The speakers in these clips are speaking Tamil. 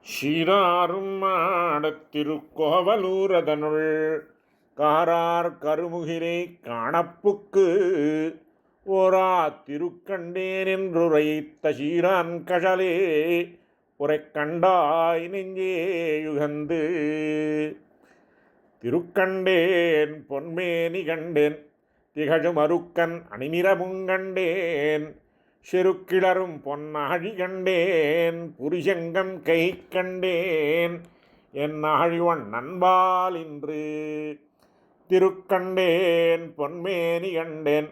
சீராரும் மாடத் திருக்கோவலூரதனுள் காரார் கருமுகிலை காணப்புக்கு ஓரா திருக்கண்டேன் என்றுரைத்த சீரான் கழலே உரைக்கண்டாய் நெஞ்சே யுகந்து திருக்கண்டேன் பொன்மேனி கண்டேன் திகழும் அருக்கன் அணிநிறமுங்கண்டேன் செருக்கிளரும் பொன்னாழி கண்டேன் புரிசங்கம் கை கண்டேன் என் ஆழிவன் நண்பால் இன்று திருக்கண்டேன் பொன்மேனி கண்டேன்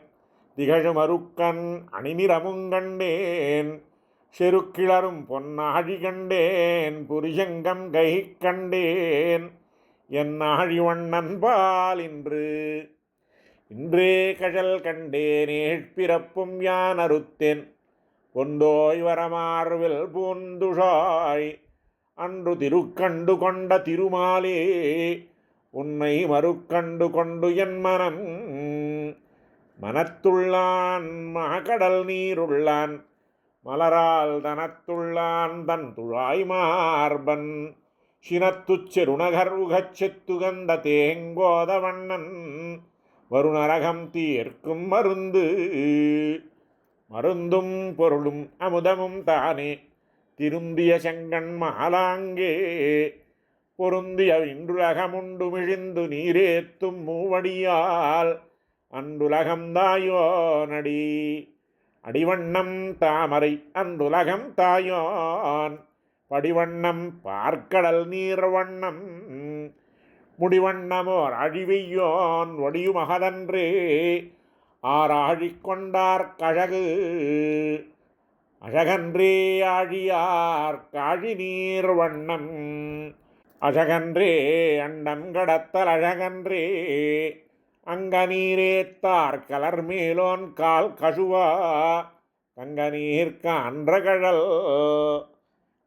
திகழும் அருக்கன் அணிநிறமுங்கண்டேன் செருக்கிளரும் பொன்னாழி கண்டேன் புரிசங்கம் கை கண்டேன் என் ஆழிவன் நண்பால் இன்று இன்றே கழல் கண்டேனேழ் பிறப்பும் யான் அறுத்தேன் கொண்டோய் வரமார்வில் பூந்துஷாய் அன்று திருக்கண்டு கொண்ட திருமாலே உன்னை மறுக்கண்டு கொண்டு என் மனம் மனத்துள்ளான் மகடல் நீருள்ளான் மலரால் தனத்துள்ளான் தன் துழாய் மார்பன் சினத்துச் செருணகர் உகச்செத்துகந்த தேங்கோத வண்ணன் வருணரகம் தீர்க்கும் மருந்து மருந்தும் பொருளும் அமுதமும் தானே திருந்திய செங்கண் மாலாங்கே பொருந்திய இன்றுலகமுண்டு மிழிந்து நீரேத்தும் மூவடியால் அன்றுலகம்தாயோ நடி அடிவண்ணம் தாமரை அன்றுலகம் தாயோன் படிவண்ணம் பார்க்கடல் நீர்வண்ணம் முடிவண்ணமோர் அழிவையோன் ஒடியுமகதன்றே ஆராழிக்கொண்டார் கழகு அழகன்றே ஆழியார் காழி நீர் வண்ணம் அழகன்றே அண்டம் கடத்தல் அழகன்றே அங்க நீரேத்தார் கலர் மேலோன் கால் கழுவா கங்க நீர்க்க அன்ற கழல்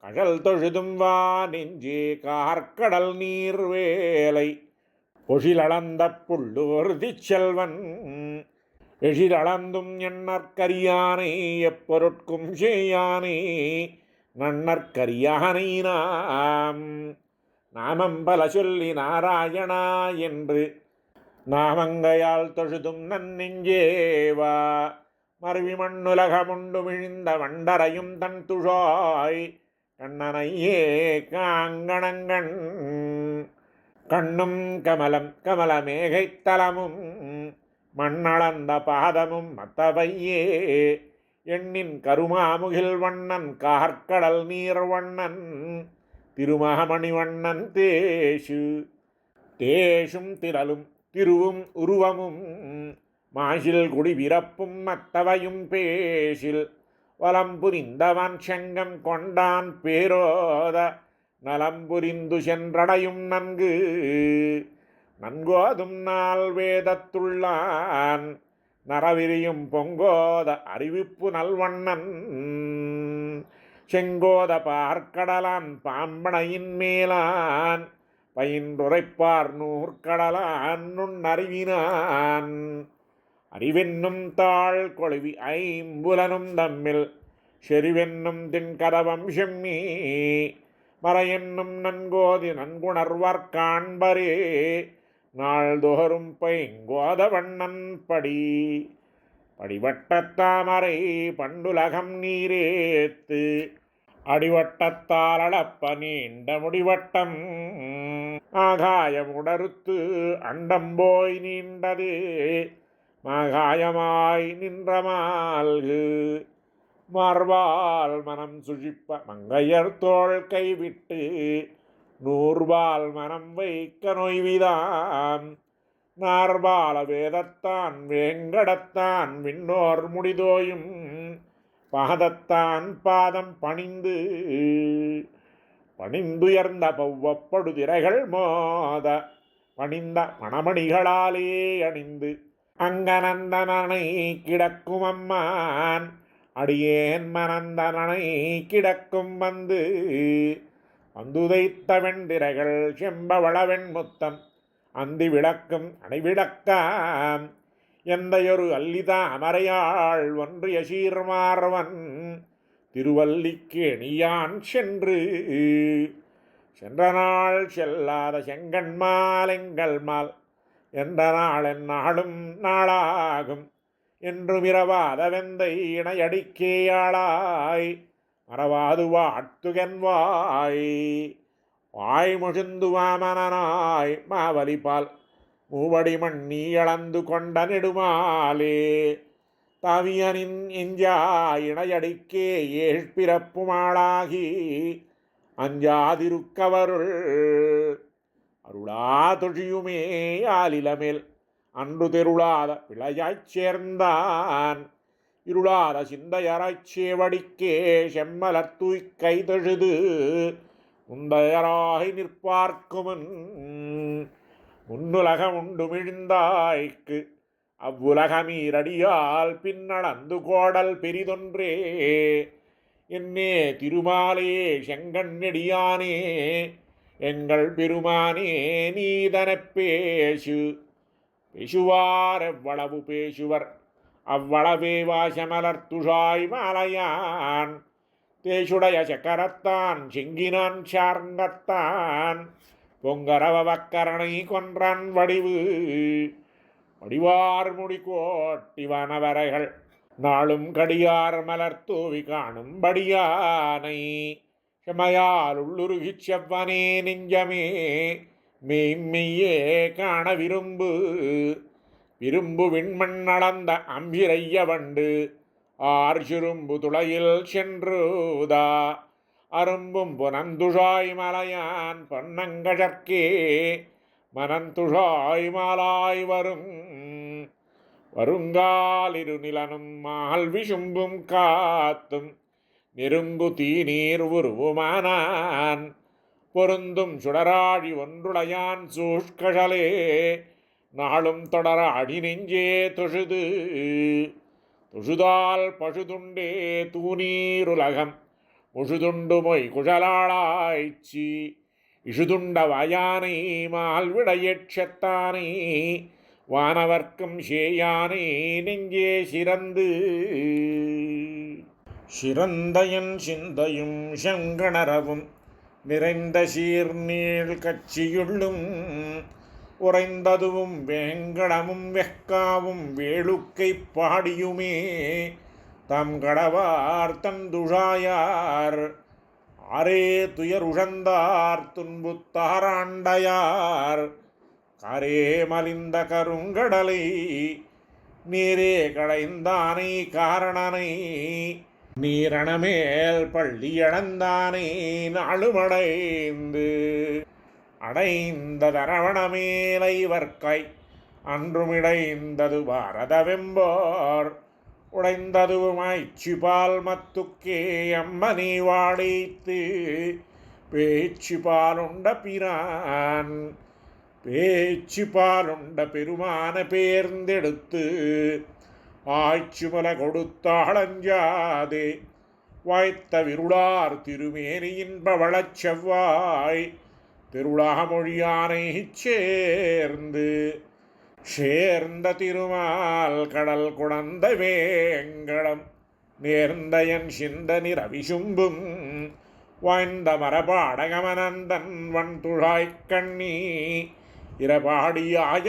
கழல் தொழுதும் வா நெஞ்சே கார்க்கடல் நீர் வேலை பொழிலளந்த புள்ளூர்தி செல்வன் எழிலளந்தும் எண்ணற்கரியானை எப்பொருட்கும் செய்யானே நன்னற்கரியானை நாமம்பல சொல்லி நாராயணா என்று நாமங்கையால் தொழுதும் நன்னெஞ்சேவா மருவி மண்ணுலகமுண்டு மிழிந்த வண்டரையும் தன் துழாய் கண்ணனையே காங்கணங்கண் கண்ணும் கமலம் கமலமேகைத்தலமும் மண்ணளந்த பாதமும் மத்தவையே எண்ணின் கருமாமுகில் வண்ணன் கார்க்கடல் நீர் வண்ணன் திருமகமணிவண்ணன் தேசும் திரளும் திருவும் உருவமும் மாசில் குடி பிறப்பும் மத்தவையும் பேசில் வலம்புரிந்தவன் செங்கம் கொண்டான் பேரோத நலம்புரிந்து சென்றடையும் நன்கோதும் நாள் வேதத்துள்ளான் நரவிரியும் பொங்கோத அறிவிப்பு நல்வண்ணன் செங்கோத பார்க்கடலான் பாம்பனையின் மேலான் பயின்றுரைப்பார் நூற்கடலான் நுண்ணறிவினான் அறிவென்னும் தாழ் கொழுவி ஐம்புலனும் தம்மில் செறிவென்னும் தின்கதவம் செம்மி மறையென்னும் நன்கோதி நன்குணர்வர் காண்பரே நாள்தோறும் பைங்கோத வண்ணன் படிவட்டத்தாமரை பண்டுலகம் நீரேத்து அடிவட்டத்தால் அளப்ப நீண்ட முடிவட்டம் ஆகாயமுடறுத்து அண்டம்போய் நீண்டதே மாகாயமாய் நின்ற மால்கு மார்பால் மனம் சுழிப்ப மங்கையர் தோள் கைவிட்டு நூர்பால் மனம் வைக்க நோய்விதான் நார்பால வேதத்தான் வேங்கடத்தான் விண்ணோர் முடிதோயும் பாதத்தான் பாதம் பணிந்துயர்ந்த பௌவப்படுதிரைகள் மோத பணிந்த மணமணிகளாலே அணிந்து அங்கனந்தனனை கிடக்கும் அம்மான் அடியேன் மனந்தனனை கிடக்கும் வந்துதைத்த வெண்டிரைகள் செம்பவளவெண் முத்தம் அந்தி விளக்கும் அணைவிளக்காம் எந்தையொரு அல்லிதா அமரையாள் ஒன்றிய சீர்மார்வன் திருவல்லிக்கேணியான் சென்ற நாள் செல்லாத செங்கண்மால் எங்கள் மால் என்ற நாள் எந்நாளும் நாளாகும் என்றும் இரவாத வெந்தை இணையடிக்கேயாளாய் மறவாது வாட்டுகன் வாய் முழுந்து வாமனாய் மாவலிபால் மூவடி மண்ணி அளந்து கொண்ட நெடுமாலே தாவியனின் எஞ்சா இணையடிக்கே ஏழ்பிறப்புமாளாகி அஞ்சாதிருக்கவருள் அருளா தொழியுமே ஆலிலமேல் அன்று தெருளாத பிழையாய்ச் சேர்ந்தான் இருளாத சிந்தையராய்ச் சேவடிக்கே செம்மலர் தூய்க் கைதொழுது முந்தையராகி நிற்பார்க்குமுன் முன்னுலக உண்டு மிழ்ந்தாய்க்கு அவ்வுலகமீரடியால் பின்னளந்து கோடல் பெரிதொன்றே என்னே திருமாலே செங்கண்ணெடியானே எங்கள் பெருமானே நீதனப் பேசுவார் எவ்வளவு பேசுவர் அவ்வளவே வாசமலர் துழாய் மாலையான் தேசுடைய சக்கரத்தான் செங்கினான் சார்ந்தத்தான் பொங்கரவ வக்கரணை கொன்றான் வடிவார் முடி கோட்டி வனவரைகள் நாளும் கடியார் மலர் தூவி காணும்படியானை செமையால் உள்ளுருகிச் செவ்வனே நெஞ்சமே மெய்யே காண விரும்பு விண்மண் அளந்த அம்பிரைய வண்டு ஆர் சுரும்பு துளையில் சென்றுதா அரும்பும் புனந்துழாய் மலையான் பொன்னங்கழற்கே மனந்துழாய் மாலாய் வருங்காலிரு நிலனும் மால் விசும்பும் காத்தும் நெருங்கு தீநீர் உருவுமானான் பொருந்தும் சுடராழி ஒன்றுடையான் சூஷ்கழலே நாளும் தொடராடி நெஞ்சே தொழுதால் பழுதுண்டே தூநீருலகம் முழுதுண்டு மொய் குழலாளாய்ச்சி இழுதுண்ட வாயானை மால்விடையேட்சத்தானை வானவர்க்கும் சேயானை நெஞ்சே சிறந்தயன் சிந்தையும் செங்கணரவும் நிறைந்த சீர்நீள் கட்சியுள்ளும் உறைந்ததுவும் வேங்கடமும் வெக்காவும் வேளுக்கை பாடியுமே தம் கடவார் தந்துழாயார் ஆரே துயர் உழந்தார் துன்புத்தாராண்டையார் காரே மலிந்த கருங்கடலை நீரே கடைந்தானை காரணனை நீரணமேல் பள்ளி அடந்தானை நாளுமடைந்து அடைந்த தரவணமேலைவர்க்காய் அன்றுமிடைந்தது பாரதவெம்போர் உடைந்ததுமாய்ச்சிபால் மத்துக்கே அம்மனி வாடைத்து பேச்சுபாலுண்ட பிரான் பேச்சுபாலுண்ட பெருமான பேர்ந்தெடுத்து ஆய்ச்சுமல கொடுத்தாளஞ்சாதே வாய்த்த விருளார் திருமேனியின் பவளச் செவ்வாய் திருளாமொழியானை சேர்ந்த திருமால் கடல் குடந்த வேங்கடம் நேர்ந்தயன் சிந்தனி ரவிசும்பும் வாய்ந்த மரபாடகமனந்தன் வன்துழாய்க் கண்ணி இரபாடியாய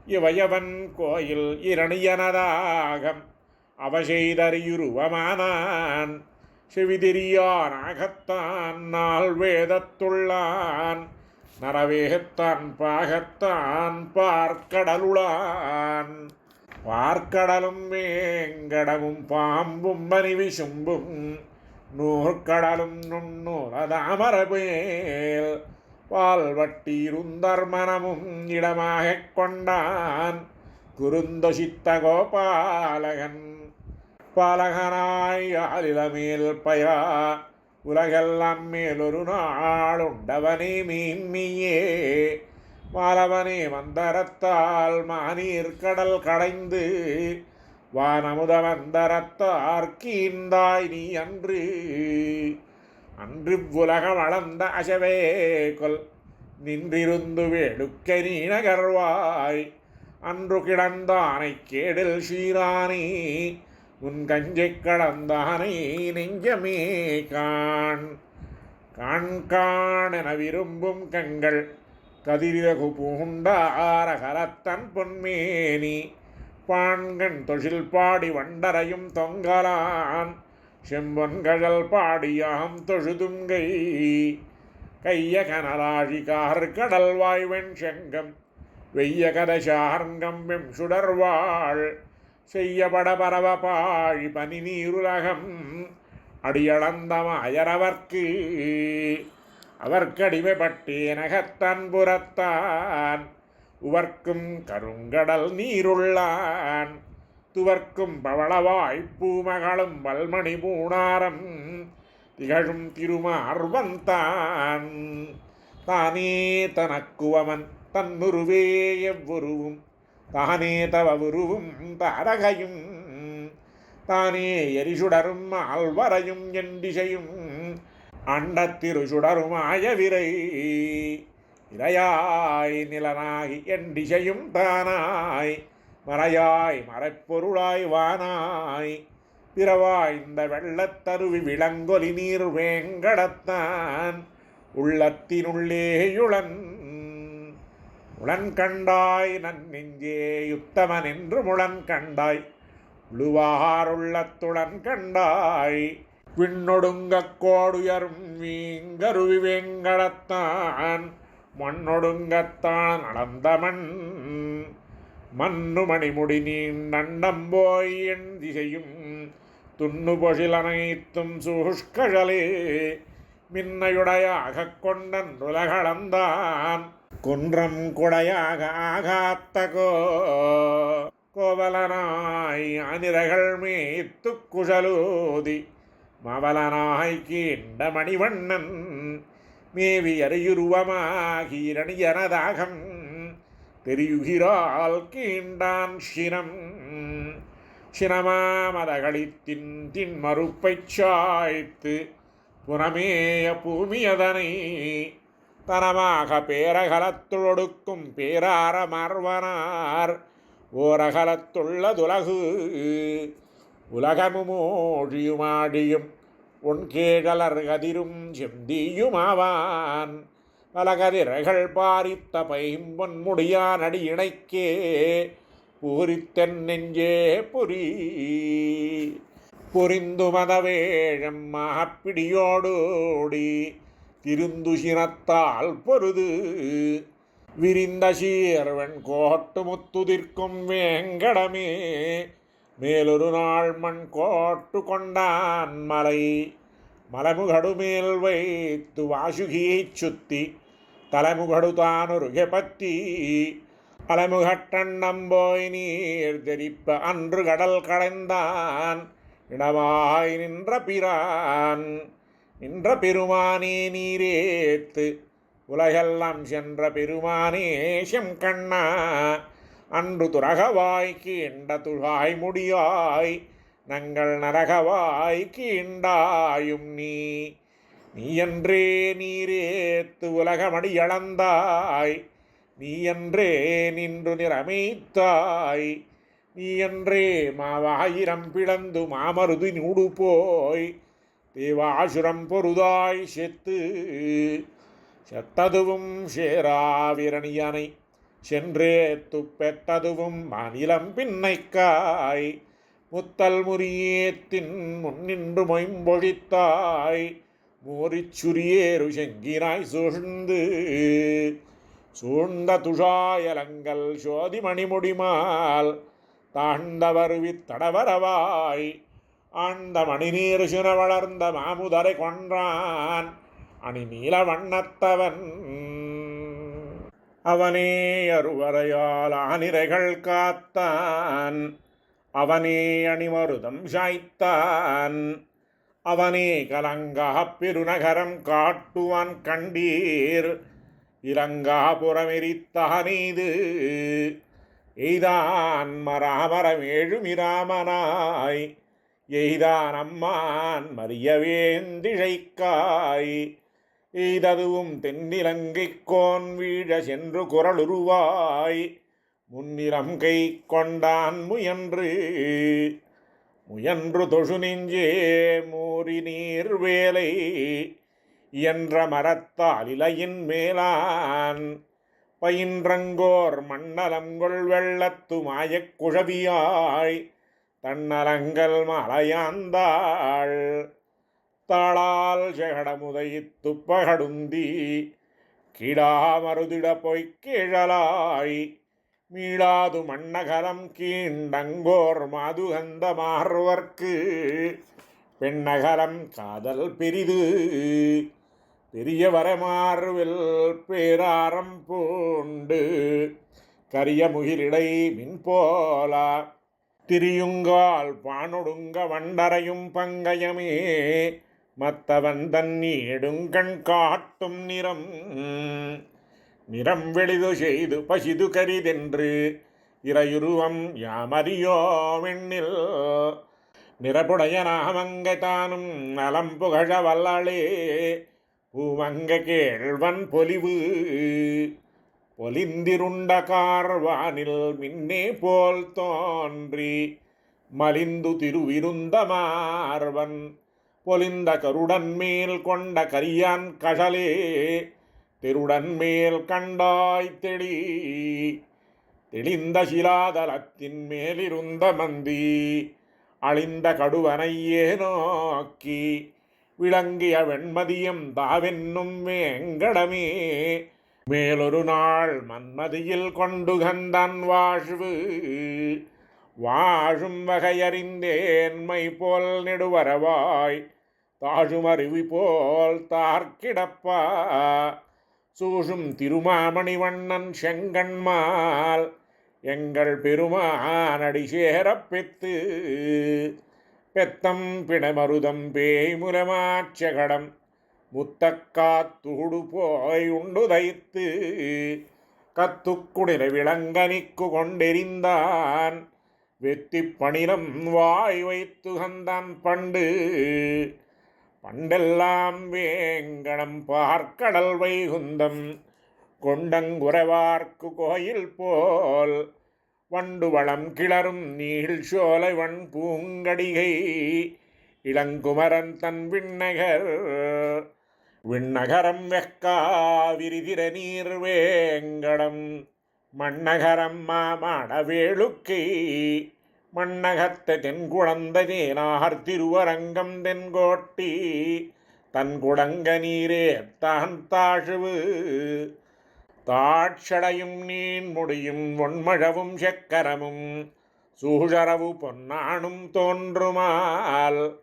இவையவன் கோயில் இரணியனதாகம் அவசெய்தறியுருவமானான் செவிதிரியானாகத்தான் நாள் வேதத்துள்ளான் நரவேகத்தான் பாகத்தான் பார்க்கடலும் வேங்கடமும் பாம்பும் மணிவிசும்பும் நூற்கடலும் நுண்ணூலதாமரபேல் பால்வட்டீருந்தர் மனமும் இடமாகக் கொண்டான் குருந்தொசித்த கோபாலகன் பாலகனாய் ஆலிலமேல் பயா உலகெல்லாம் மேலொரு நாள் உண்டவனே மீன்மியே மாலவனே மந்தரத்தால் மானீர் கடல் கடைந்து வானமுத மந்தரத்தார் கீந்தாய் நீ அன்று உலகம் அளந்த அசவே கொல் நின்றிருந்து வேடுக்கை நீ நகர்வாய் அன்று கிடந்தானை கேடில் சீரானி உன் கஞ்சை கலந்தானை நெஞ்சமே காண் காண் காணென விரும்பும் கண்கள் கதிரகு பூண்டாரகலத்தன் பொன்மேனி பாண்கண் தொழில் பாடி வண்டரையும் தொங்கலான் செம்பொன்கழல் பாடியாம் தொழுதுங்கை கைய கனலாழிகார் கடல் வாய்வெண் செங்கம் வெய்ய கதசார்ங்கம் வெம் சுடர்வாள் செய்யப்பட பரவ பாழி பனி நீருலகம் அடியளந்தமாயரவர்க்கு அவர்க்கடிமைப்பட்டேனகத்தான் புறத்தான் உவர்க்கும் கருங்கடல் நீருள்ளான் துவர்க்கும் பவளவாய் பூமகளும் வல்மணி பூணாரம் திகழும் திருமார்வந்தான் தானே தனக்குவமன் தன்னுருவே எவ்வுருவும் தானே தவ உருவும் தாரகையும் தானே எரிசுடரும் ஆழ்வரையும் என் திசையும் அண்டத்திரு சுடருமாய விரை இரையாய் நிலனாகி என் திசையும் தானாய் மறையாய் மறைப்பொருளாய் வானாய் பிறவாய் இந்த வெள்ளத்தருவி விளங்கொலி நீர் வேங்கடத்தான் உள்ளத்தினுள்ளேயுளன் உளன் கண்டாய் நன்னெஞ்சே யுத்தமன் என்று முளன் கண்டாய் உழுவாருள்ளத்துடன் கண்டாய் விண்ணொடுங்கக் கோடுயரும் வீங்கருவி வேங்கடத்தான் மண்ணொடுங்கத்தான் அளந்தமன் மண்ணு மணிமுடி நீண்டம்போய் என் திசையும் துண்ணு பொழிலனைத்தும் சூஷ்கழலே மின்னையுடையாக கொண்டன் உலகளந்தான் குன்றம் குடையாக ஆகாத்த கோவலனாய் அனிரகள் மேத்து குழலோதி மவலனாய் கீண்ட மணிவண்ணன் மேவி அறியுருவமாகி இரணியனதாகம் தெரியுகிறாள் கீண்டான் சினம் சினமாமதகளித்தின் தின்மறுப்பைச் சாய்த்து புறமேய பூமியதனை தனமாக பேரகலத்துளொடுக்கும் பேரார மர்வனார் ஓரகலத்துள்ளதுலகு உலகமுமோழியுமாடியும் உன் கேகலர் கதிரும் செந்தியுமாவான் பலகதிரகள் பாரித்த பைம்பொன் முடியானடி இணைக்கே பூரித்தென் நெஞ்சே புரி புரிந்து மதவேழம் மகப்பிடியோடோடி திருந்துசினத்தால் பொருது விரிந்த சீர்வன் கோட்டு முத்துதிர்க்கும் வேங்கடமே மேலொரு நாள் மண் கோட்டு கொண்டான் மலை மலைமுகடு மேல் வைத்து வாசுகியைச் சுத்தி தலைமுகடு தானொருகை பத்தி அலைமுகட்டண்ணம்போய் நீர் தெரிப்ப அன்று கடல் கடைந்தான் இடமாய் நின்ற பெருமானே நீரேத்து உலகெல்லாம் சென்ற பெருமானே செம்கண்ணா அன்று துரகவாய் கீண்ட துழாய் முடியாய் நங்கள் நரகவாய் கீண்டாயும் நீயன்றே நீரேத்து உலகமடியளந்தாய் நீயன்றே நின்று நிறமைத்தாய் நீயன்றே மாவாயிரம் பிளந்து மாமருது நூடு போய் தேவாசுரம் பொருதாய் செத்ததுவும் சேராவிரணியனை சென்றே துப்பெத்ததுவும் மாநிலம் பின்னைக்காய் முத்தல் முறியேத்தின் முன்னின்று மொயம்பொழித்தாய் மோரிச்சுரியேறு செங்கினாய் சூழ்ந்த துஷாயலங்கள் சோதி மணிமுடிமால் தாழ்ந்தவருவித் தடவரவாய் ஆழ்ந்த மணிநீர் சுன வளர்ந்த மாமுதரை கொன்றான் அணி நீல வண்ணத்தவன் அவனே அருவரையால் ஆனிரைகள் காத்தான் அவனே அணிமருதம் சாய்த்தான் அவனே கலங்காப் பெருநகரம் காட்டுவான் கண்டீர் இலங்காபுரமெரித்தானீது எய்தான் மராமரம் ஏழுமிராமனாய் எய்தான் அம்மான் மரியவேந்திழைக்காய் எய்ததுவும் தென்னிலங்கைக்கோன் வீழ சென்று குரலுருவாய் முன்னிலம் கை கொண்டான் முயன்று முயன்று தொழு நெஞ்சே மூரி நீர் வேலை என்ற மரத்தால் இலையின் மேலான் பயின்றங்கோர் மண்ணலங்கொள் வெள்ளத்து மாயக் குழவியாய் தன்னலங்கல் மலையாந்தாள் தாளால் செகடமுதைத்து பகடுந்தி கிடாமருதிட பொய்க் கிழலாய் மீளாது மண்ணகலம் கீண்டங்கோர் மாதுகந்த மார்வர்க்கு பெண்ணகலம் காதல் பெரிது பெரிய வரமார்வில் பேராரம் பூண்டு கரிய முகிலிடை மின்போலா திரியுங்கால் பானொடுங்க வண்டரையும் பங்கயமே மத்தவன் தன்னீடுங்கண் காட்டும் நிறம் வெளிது செய்து பசிது கரிதென்று இறையுருவம் யாமறியோமெண்ணில் நிறப்புடைய நாமங்க தானும் நலம் புகழ வல்லாளே பூமங்க கேழ்வன் பொலிவு பொலிந்திருண்ட கார்வானில் மின்னே போல் தோன்றி மலிந்து திருவிருந்த மார்வன் பொலிந்த கருடன் மேல் கொண்ட கரியான் கழலே திருடன் மேல் கண்டாய் தெளிந்த சிலாதலத்தின் மேலிருந்த மந்தி அழிந்த கடுவனையே நோக்கி விளங்கிய வெண்மதியம் தாவென்னும் வேங்கடமே மேலொரு நாள் மன்மதியில் கொண்டு கந்தான் வாழும் வகையறிந்தேன்மை போல் நெடுவரவாய் தாழும் அருவி போல் தார்க்கிடப்பா சூழும் திருமாமணி வண்ணன் செங்கண்மால் எங்கள் பெருமானடி சேரப் பெத்தம் பிணமருதம் பேய்முலமாச்சகடம் முத்தக்காத்துடு போய் உண்டு தைத்து கத்துக்குடில விளங்கனிக்கு கொண்டெறிந்தான் வெத்தி பணிலம் வாய் வைத்து கந்தான் பண்டெல்லாம் வேங்கடம் பார்க்கடல் வைகுந்தம் கொண்டங்குறவார்க்கு கோயில் போல் வண்டு வளம் கிளரும் நீள் சோலை வன் பூங்கடிகை இளங்குமரன் தன் விண்ணகரம் வெக்காவிரிதிர நீர் வேங்கடம் மண்ணகரம் மாமாட வேளுக்கை மண்ணகத்த தென்குழந்த தேனார் திருவரங்கம் தென்கோட்டி தன் குடங்க நீரே தான் தாழ்வு தாட்சடையும் நீன் முடியும் ஒன்மழவும் செக்கரமும் சூழரவு பொன்னானும் தோன்றுமால்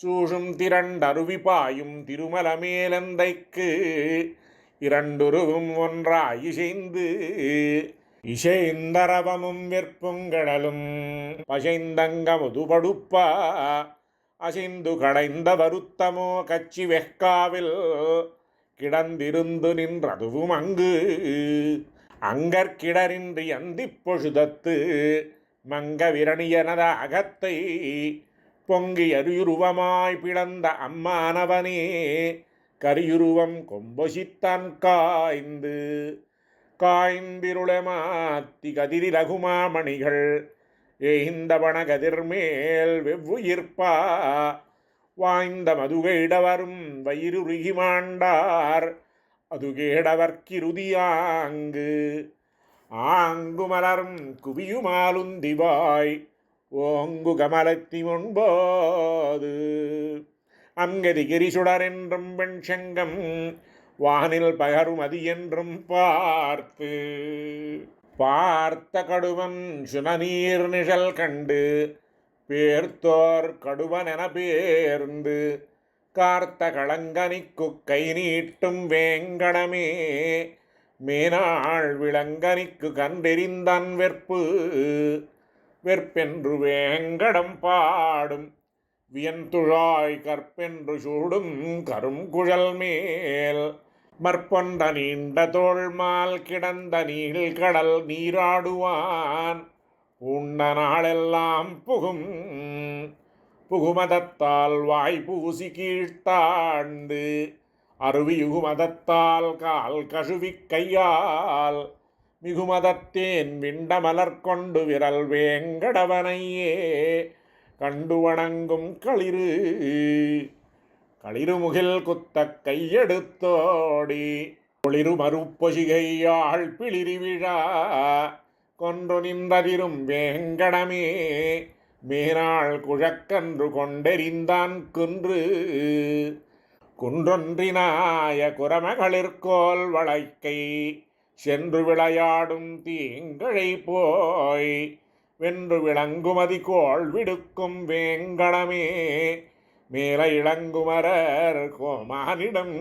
சூழும் திரண்டருவி பாயும் திருமல மேலந்தைக்கு இரண்டுருவும் ஒன்றாய் இசைந்தரவமும் வெற்புங்கடலும் பசைந்தங்க முதுபடுப்பா அசைந்து கடைந்த வருத்தமோ கச்சி வெக்காவில் கிடந்திருந்து நின்றதுவும் அங்கற்கிடரின்றி அந்திப் பொழுதத்து மங்க விரணியனத அகத்தை பொங்கி அரியுருவமாய் பிளந்த அம்மானவனே கரியுருவம் கொம்பொசித்தான் காய்ந்திருளமாத்தி கதிரி லகுமாமணிகள் ஏய்ந்த வனகதிர்மேல் வெவ்வுயிர்ப்பா வாய்ந்த மதுகேடவரும் வயிறுருகி மாண்டார் அதுகேடவர்க்கிருதியாங்கு ஆங்கு மலரும் குவியுமாலுந்திவாய் ஓங்கு கமலத்தி முன்போது அங்கதி கிரிசுடர் என்றும் வெண்சங்கம் வானில் பகரும் அது என்றும் பார்த்த கடுவன் சுனநீர் நிழல் கண்டு பேர்த்தோர் கடுவன் என பேர்ந்து கார்த்த களங்கனிக்கு கை நீட்டும் வேங்கடமே மேனாள் விளங்கனிக்கு கண்டெறிந்தான் வெற்பென்று வேங்கடம் பாடும் வியந்துழாய் கற்பென்று சூடும் கருங்குழல் மேல் மற்பொன்ற நீண்ட தோள்மால் கிடந்த நீழ்கடல் நீராடுவான் உண்ட நாளெல்லாம் புகுமதத்தால் வாய் பூசி கீழ்த்தாண்டு அருவியுகுமதத்தால் கால் கழுவி கையால் மிகுமதத்தேன் விண்ட மலர் கொண்டு விரல் வேங்கடவனையே கண்டு வணங்கும் களிறுமுகில் குத்த கையெடுத்தோடி ஒளிரு மறுப்பொசிகையாள் பிளிரி விழா கொன்று நின்றதிரும் வேங்கடமே மேனாள் குழக்கன்று கொண்டெறிந்தான் குன்றொன்றினாய குரமகளிர்கோல் வளைக்கை சென்று விளையாடும் தீங்கழை போய் வென்று விளங்குமதி கோள் விடுக்கும் வேங்கடமே மேல இளங்குமரர் கோமானிடம்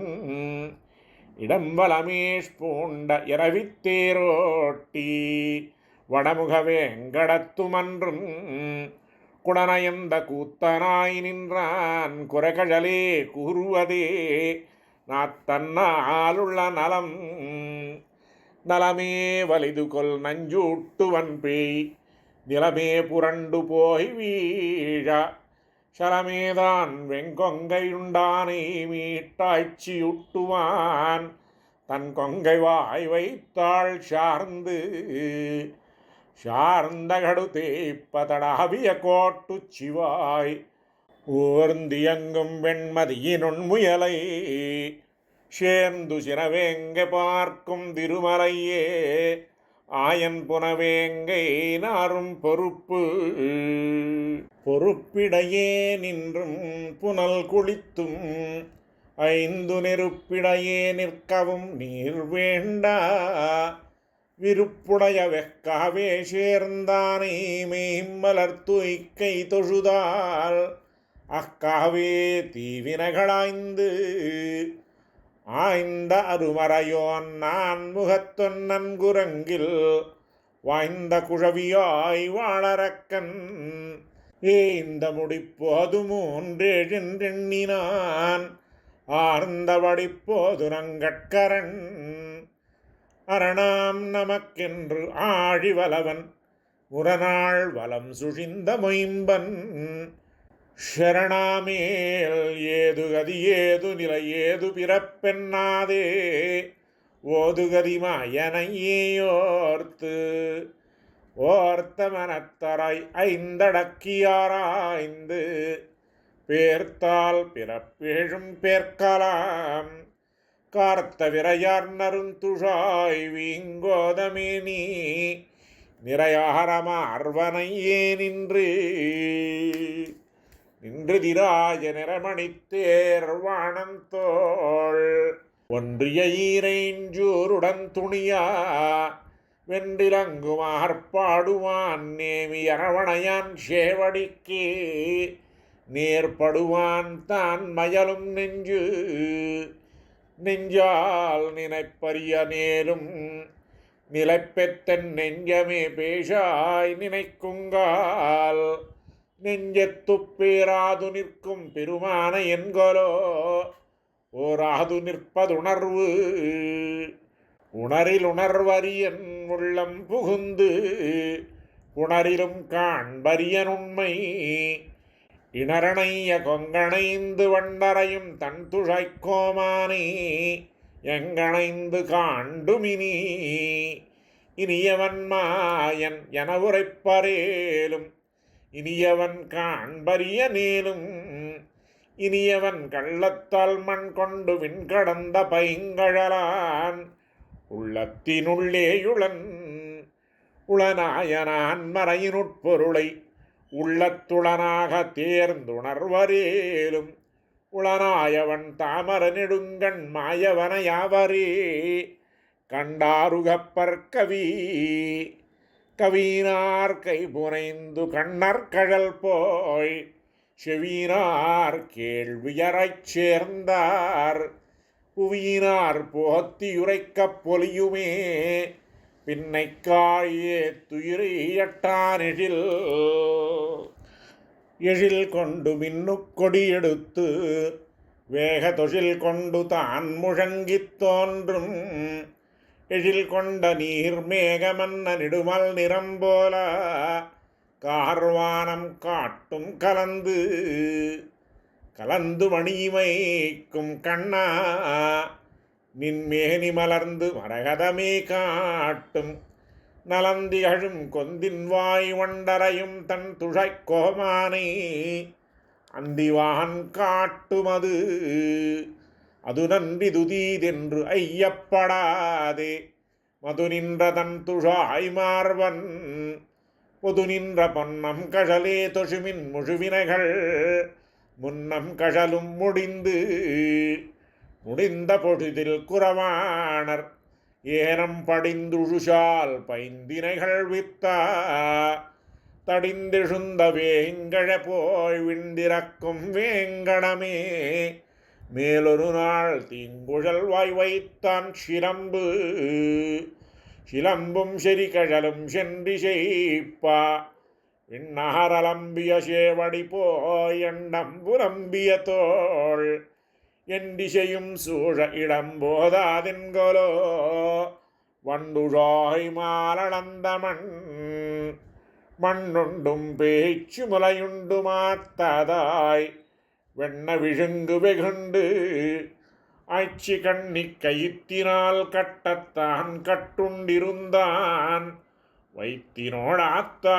இடம்பலமேஷ் பூண்ட இரவித்தேரோட்டி வடமுக வேங்கடத்துமன்றும் குடனயந்த கூத்தனாய் நின்றான் குறைகழலே கூறுவதே நாத்தன்னாலுள்ள நலமே வலிது கொல் நஞ்சூட்டுவன் பேய் நிலமே புரண்டு போய் வீழ சலமேதான் வெங்கொங்கையுண்டானை மீட்டாய்ச்சியுட்டுவான் தன் கொங்கை வாய் வைத்தாள் சார்ந்த கடு தேய்ப்பதடாவிய கோட்டு சிவாய் ஊர்ந்தியங்கும் வெண்மதியினுன் முயலை சேர்ந்து சினவேங்க பார்க்கும் திருமலையே ஆயன் புனவேங்கை நாரும் பொறுப்பிடையே நின்றும் புனல் குளித்தும் 5 நெருப்பிடையே நிற்கவும் நீர் வேண்டா விருப்புடைய வெக்காவே சேர்ந்தானே மேம்மலர் துய்க்கை தொழுதால் அக்காவே தீவினகளாய்ந்து ஆய்ந்த அருமறையோன் நான் முகத்தொன்னன் குரங்கில் வாய்ந்த குழவியாய் வாழறக்கன் ஏந்த முடிப்போது 3 எண்ணினான் ஆர்ந்த வடிப்போது நங்கட்கரன் அரணாம் நமக்கென்று ஆழிவலவன் முரணாள் வலம் சுழிந்த மொயம்பன் ஷரணாமேல் ஏது கதி ஏது நிலை ஏது பிறப்பெண்ணாதே ஓதுகதி மாயனையோர்த்து ஓர்த்த மனத்தராய் 5 அடக்கியாராய்ந்து பேர்த்தால் பிறப்பேழும் பேர்க்கலாம் கார்த்த விரையார் நருந்துழாய் வீங்கோதமேனி நிறையாரமார்வனையே நின்று திராஜ நிறமணித்தேர் வானந்தோள் ஒன்றிய ஈரைஞ்சூருடன் துணியா வென்றிலங்குமார்பாடுவான் நேமி அரவணையான் சேவடிக்கு நேர்படுவான் தான் மயலும் நெஞ்சால் நினைப்பரிய நேரும் நிலைப்பெத்தன் நெஞ்சமே பேஷாய் நினைக்குங்கால் நெஞ்சத்துப் பேராது நிற்கும் பெருமான என்கொலோ ஓராது நிற்பதுணர்வு உணர்வரியன் உள்ளம் புகுந்து உணரிலும் காண்பரியன் உண்மை இணரணைய கொங்கணைந்து வண்டரையும் தன் துழைக்கோமானே எங்கணைந்து காண்டுமினி இனியவன் மாயன் என உரைப்பரேலும் இனியவன் காண்பரிய நேலும் இனியவன் கள்ளத்தால் மண் கொண்டு விண்கடந்த பைங்கழலான் உள்ளத்தினுள்ளேயுளன் உளநாயனான் மறையினுட்பொருளை உள்ளத்துளனாக தேர்ந்துணர்வரேலும் உளனாயவன் தாமர நெடுங்கண் மாயவன யாவரே கண்டாருகப்பர் கவினார் கை புனைந்து கண்ணற்கழல் போய் செவினார் கேள்வியரைச் சேர்ந்தார் புவியினார் போத்தியுரைக்கப் பொலியுமே பின்னைக்காயே துயிரையட்டான் எழில் கொண்டு மின்னுக் கொடியெடுத்து வேக தொழில் கொண்டு தான் முழங்கித் தோன்றும் எழில் கொண்ட நீர் மேகமன்ன நெடுமல் நிறம்போல கார்வானம் காட்டும் கலந்து மணிமைக்கும் கண்ணா நின்மேனி மலர்ந்து மரகதமே காட்டும் நலந்திகழும் கொந்தின் வாய் வண்டரையும் தன் துழை கோமானை அந்திவான் காட்டுமது அது நன்றி துதீதென்று ஐயப்படாதே மது நின்ற தன் துழாய் மார்வன் பொது நின்ற பொன்னம் கழலே தொழுமின் முழுவினைகள் முன்னம் கழலும் முடிந்த பொழுதில் குறவாணர் ஏனம் படிந்துழுசால் பைந்தினைகள் வித்தா தடிந்தெழுந்த வேங்கழ போய் விண்டிறக்கும் வேங்கடமே மேலொரு நாள் தீங்குழல் வாய் வைத்தான் சிலம்பும் செரிகழலும் சென்றிசைப்பா விண்ணாரலம்பிய சேவடி போயண்டம் புலம்பிய தோள் எண்டிசையும் சூழ இடம்போதாதென்கொலோ வண்டுழாய் மாலளந்த மண்ணுண்டும் பேச்சு முலையுண்டு மாத்ததாய் வெண்ண விழுங்கு வெகுண்டு ஆய்ச்சி கண்ணி கயிற்றினால் கட்டத்தான் கட்டுண்டிருந்தான் வைத்தினோடாத்தா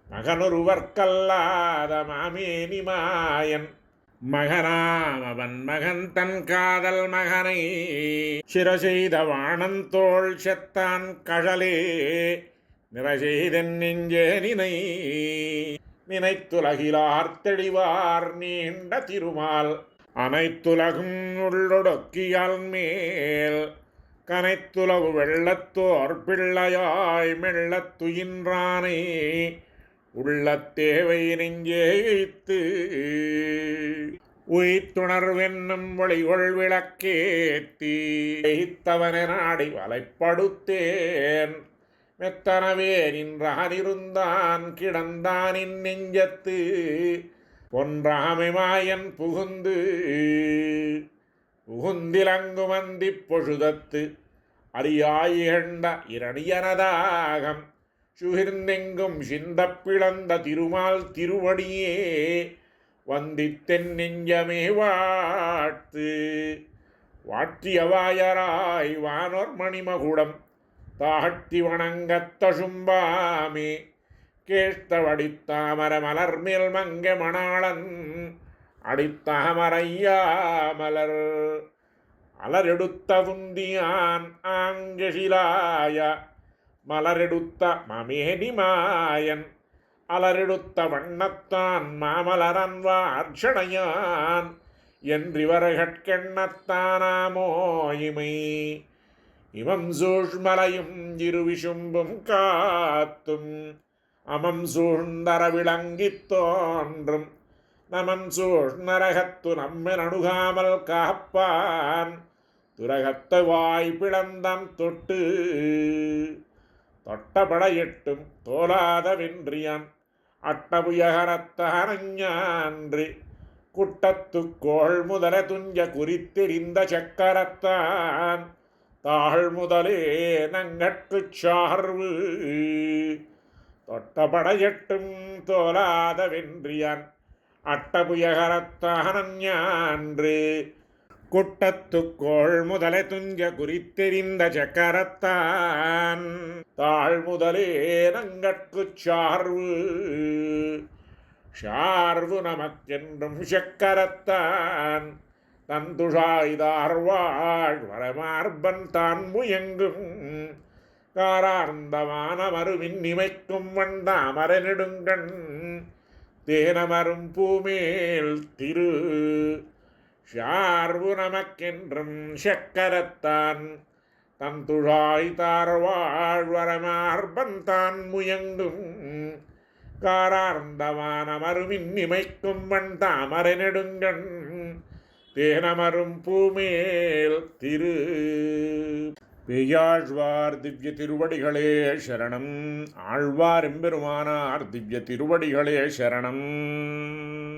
மகனொருவர்க்கல்லாத மாமேனி மாயன் மகனாமவன் மகன் தன் காதல் மகனை சிரசெய்த வானந்தோள் செத்தான் கழலே நிறசெய்தன் நெஞ்சே நினைத்துலகிலார் தெளிவார் நீண்ட திருமால் அனைத்துலகும் உள்ளொடுக்கியால் மேல் கனைத்துலவு வெள்ளத்தோர் பிள்ளையாய் மெள்ளத்துயின்றானை உள்ள தேவை நெஞ்சேய்த்து உயிர்த்துணர்வென்னும் ஒளிகொள் விளக்கேத்தி வைத்தவனை நாடி வலைப்படுத்தேன் மெத்தனவே நின்றானிருந்தான் கிடந்தானின் நெஞ்சத்து பொன்றாமை மாயன் புகுந்திலங்குமந்தி பொழுதத்து அறியாயிகண்ட இரணியனதாகம் சுகிர்ந்தெங்கும் சிந்த பிளந்த திருமால் திருவடியே வந்தித்தென் நெஞ்சமே வாற்றியவாயராய் வானோர் மணிமகுடம் தாழ்த்தி வணங்கத் தசும்பாமே கேஷ்டவடித்தாமர மலர்மேல் மங்க மணாளன் அடித்தாமரையா மலர் அலரெடுத்த உந்தியான் ஆங்கெழிலாய மலரெடுத்த மமேனி மாயன் அலரெடுத்த வண்ணத்தான் மாமலரன் வார்ஷணையான் என்றிவர்கட்கெண்ணத்தானாமோ இமம் சூழ்மலையும் இருவிசும்பும் காத்தும் அமம் சூழ்ந்தர விளங்கித் தோன்றும் நமன் சூழ்நரகத்து நம்மை நணுகாமல் காப்பான் துரகத்தை வாய் பிளந்தான் தொட்டபடையெட்டும் தோலாத வென்றியான் அட்டபுயகரத்தானஞ்ஞான்றி குட்டத்துக்கோள் முதல துஞ்ச குறித்தெறிந்த சக்கரத்தான் தாழ் முதலே நங்கட்குச் சார்வு தொட்டபடையெட்டும் தோலாத வென்றியான் அட்டபுயகரத்தானஞ்ஞான்று குட்டத்துக்கோள் முதல துஞ்ச குறித்தெறிந்த சக்கரத்தான் தாழ் முதலே நங்கட்குச் சார்வு நமக்கென்றும் சக்கரத்தான் தந்துஷாய்தார்வாழ் வரமார்பன் தான் முயங்கும் காரார்ந்தமான மருவின் நிமைக்கும் வண்டாமர நெடுங்கண் தேனமரும் பூமேல் சார்வு நமக்கென்றும் சக்கரத்தான் தந்துழாய்தார்வாழ் வரமார்பன் தான் முயங்கும் காரார்ந்தமான மருவின் நிமைக்கும் வண்டாமர நெடுங்கண் தேனமரும் பூமேல் பெய்யாழ்வார் திவ்ய திருவடிகளே சரணம். ஆழ்வார் எம்பெருமானார் திவ்ய திருவடிகளே சரணம்.